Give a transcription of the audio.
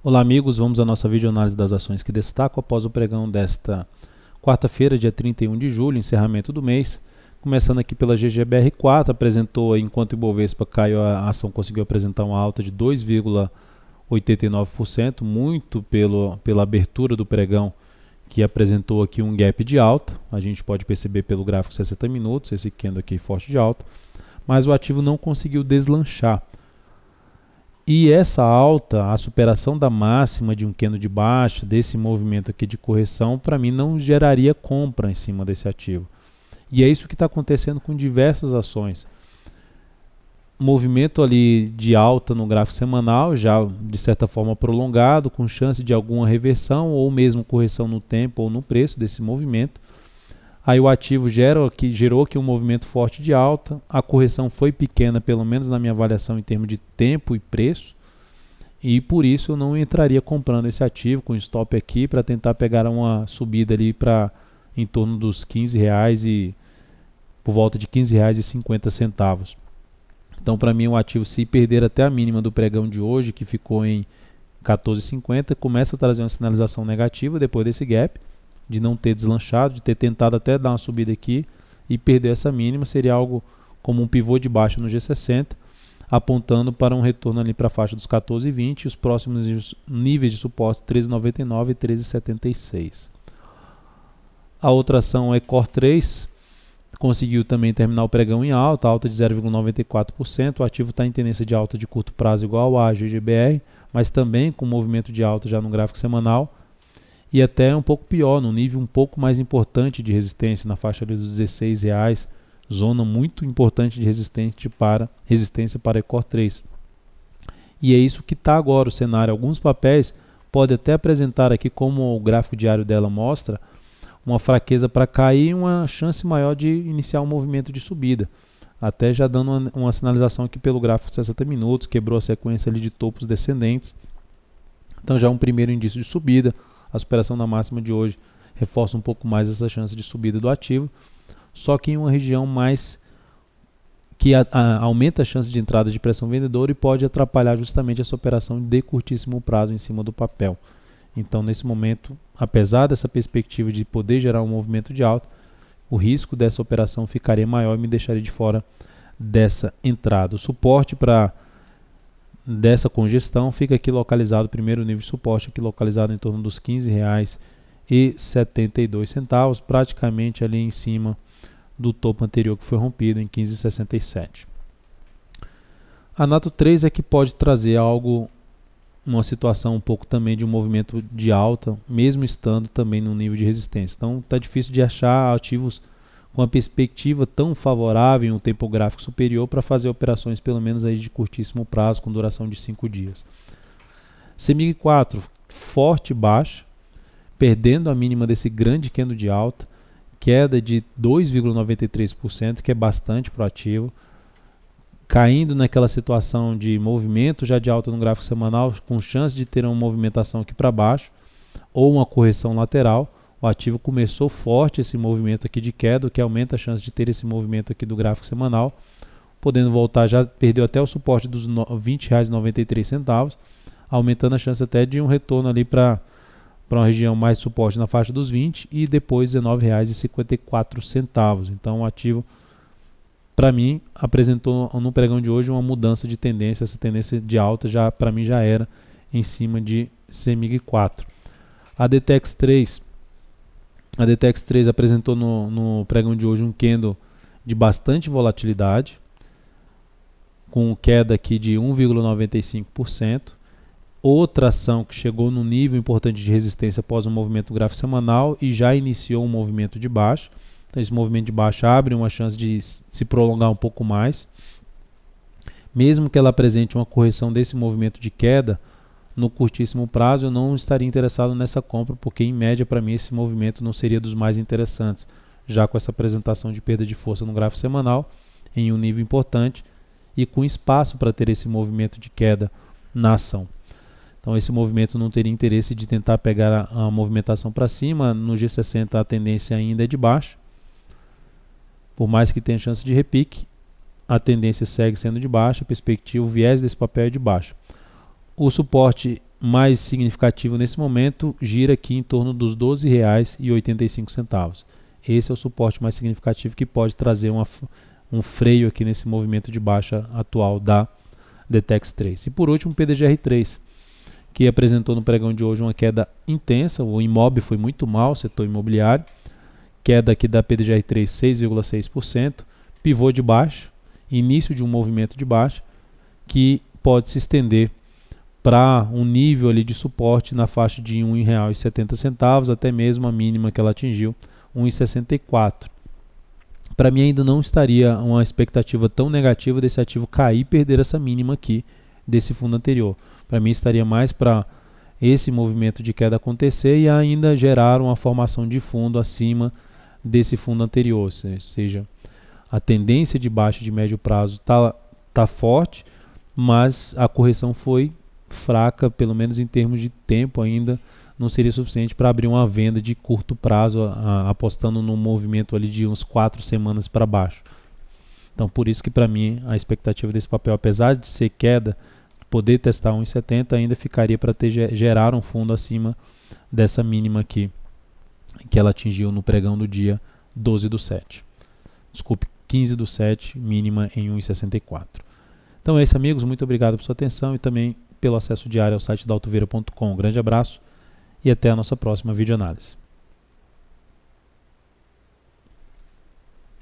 Olá amigos, vamos à nossa videoanálise das ações que destacam após o pregão desta quarta-feira, dia 31 de julho, encerramento do mês. Começando aqui pela GGBR4, apresentou, enquanto o Ibovespa caiu, a ação conseguiu apresentar uma alta de 2,89%, muito pela abertura do pregão, que apresentou aqui um gap de alta. A gente pode perceber pelo gráfico 60 minutos, esse candle aqui forte de alta, mas o ativo não conseguiu deslanchar. E essa alta, a superação da máxima de um candle de baixa, desse movimento aqui de correção, para mim não geraria compra em cima desse ativo. E é isso que está acontecendo com diversas ações. Movimento ali de alta no gráfico semanal, já de certa forma prolongado, com chance de alguma reversão ou mesmo correção no tempo ou no preço desse movimento. Aí o ativo gerou aqui um movimento forte de alta, a correção foi pequena, pelo menos na minha avaliação em termos de tempo e preço, e por isso eu não entraria comprando esse ativo com stop aqui para tentar pegar uma subida ali para em torno dos R$15 e por volta de R$15,50. Então para mim o ativo, se perder até a mínima do pregão de hoje, que ficou em 14,50, começa a trazer uma sinalização negativa depois desse gap, de não ter deslanchado, de ter tentado até dar uma subida aqui e perder essa mínima, seria algo como um pivô de baixa no G60, apontando para um retorno ali para a faixa dos 14,20 e os próximos níveis de suporte 13,99 e 13,76. A outra ação é Ecor 3, conseguiu também terminar o pregão em alta de 0,94%, o ativo está em tendência de alta de curto prazo igual à GGBR, mas também com movimento de alta já no gráfico semanal, e até um pouco pior, no nível um pouco mais importante de resistência, na faixa dos R$16, zona muito importante de resistência para Ecor 3. E é isso que está agora o cenário. Alguns papéis podem até apresentar aqui, como o gráfico diário dela mostra, uma fraqueza para cair e uma chance maior de iniciar um movimento de subida. Até já dando uma sinalização aqui pelo gráfico 60 minutos, quebrou a sequência ali de topos descendentes. Então já um primeiro indício de subida. A superação da máxima de hoje reforça um pouco mais essa chance de subida do ativo, só que em uma região mais que aumenta a chance de entrada de pressão vendedora e pode atrapalhar justamente essa operação de curtíssimo prazo em cima do papel. Então, nesse momento, apesar dessa perspectiva de poder gerar um movimento de alta, o risco dessa operação ficaria maior e me deixaria de fora dessa entrada. O suporte dessa congestão fica aqui localizado, primeiro nível de suporte aqui localizado em torno dos R$15,72, praticamente ali em cima do topo anterior que foi rompido em 15,67. A Nato 3 é que pode trazer uma situação um pouco também de um movimento de alta, mesmo estando também no nível de resistência. Então está difícil de achar ativos com uma perspectiva tão favorável em um tempo gráfico superior para fazer operações pelo menos aí de curtíssimo prazo, com duração de 5 dias. CEMIG 4, forte baixa, perdendo a mínima desse grande candle de alta, queda de 2,93%, que é bastante para o ativo, caindo naquela situação de movimento já de alta no gráfico semanal, com chance de ter uma movimentação aqui para baixo, ou uma correção lateral. O ativo começou forte esse movimento aqui de queda, o que aumenta a chance de ter esse movimento aqui do gráfico semanal, podendo voltar, já perdeu até o suporte dos R$20,93, aumentando a chance até de um retorno ali para uma região mais de suporte na faixa dos 20 e depois R$19,54. Então o ativo, para mim, apresentou no pregão de hoje uma mudança de tendência. Essa tendência de alta já para mim já era em cima de CEMIG 4. A DTEX 3 apresentou no pregão de hoje um candle de bastante volatilidade, com queda aqui de 1,95%. Outra ação que chegou num nível importante de resistência após um movimento gráfico semanal e já iniciou um movimento de baixa. Então esse movimento de baixa abre uma chance de se prolongar um pouco mais. Mesmo que ela apresente uma correção desse movimento de queda, no curtíssimo prazo eu não estaria interessado nessa compra, porque em média para mim esse movimento não seria dos mais interessantes, já com essa apresentação de perda de força no gráfico semanal em um nível importante e com espaço para ter esse movimento de queda na ação. Então esse movimento não teria interesse de tentar pegar a movimentação para cima. No G60 a tendência ainda é de baixa, por mais que tenha chance de repique, a tendência segue sendo de baixa, a perspectiva, o viés desse papel é de baixa. O suporte mais significativo nesse momento gira aqui em torno dos R$ 12,85. Esse é o suporte mais significativo que pode trazer um freio aqui nesse movimento de baixa atual da DTEX3. E por último, o PDGR3, que apresentou no pregão de hoje uma queda intensa. O Imob foi muito mal, setor imobiliário. Queda aqui da PDGR3 6,6%, pivô de baixa, início de um movimento de baixa que pode se estender para um nível ali de suporte na faixa de R$ 1,70, até mesmo a mínima que ela atingiu, R$ 1,64. Para mim ainda não estaria uma expectativa tão negativa desse ativo cair e perder essa mínima aqui desse fundo anterior. Para mim estaria mais para esse movimento de queda acontecer e ainda gerar uma formação de fundo acima desse fundo anterior, ou seja, a tendência de baixa de médio prazo tá forte, mas a correção foi fraca, pelo menos em termos de tempo ainda não seria suficiente para abrir uma venda de curto prazo, apostando num movimento ali de uns 4 semanas para baixo. Então por isso que para mim a expectativa desse papel, apesar de ser queda, poder testar 1,70 ainda ficaria para gerar um fundo acima dessa mínima aqui que ela atingiu no pregão do dia 12/7. Desculpe, 15/7, mínima em 1,64. Então é isso, amigos, muito obrigado por sua atenção e também pelo acesso diário ao site da Altoveira.com. Um grande abraço e até a nossa próxima videoanálise.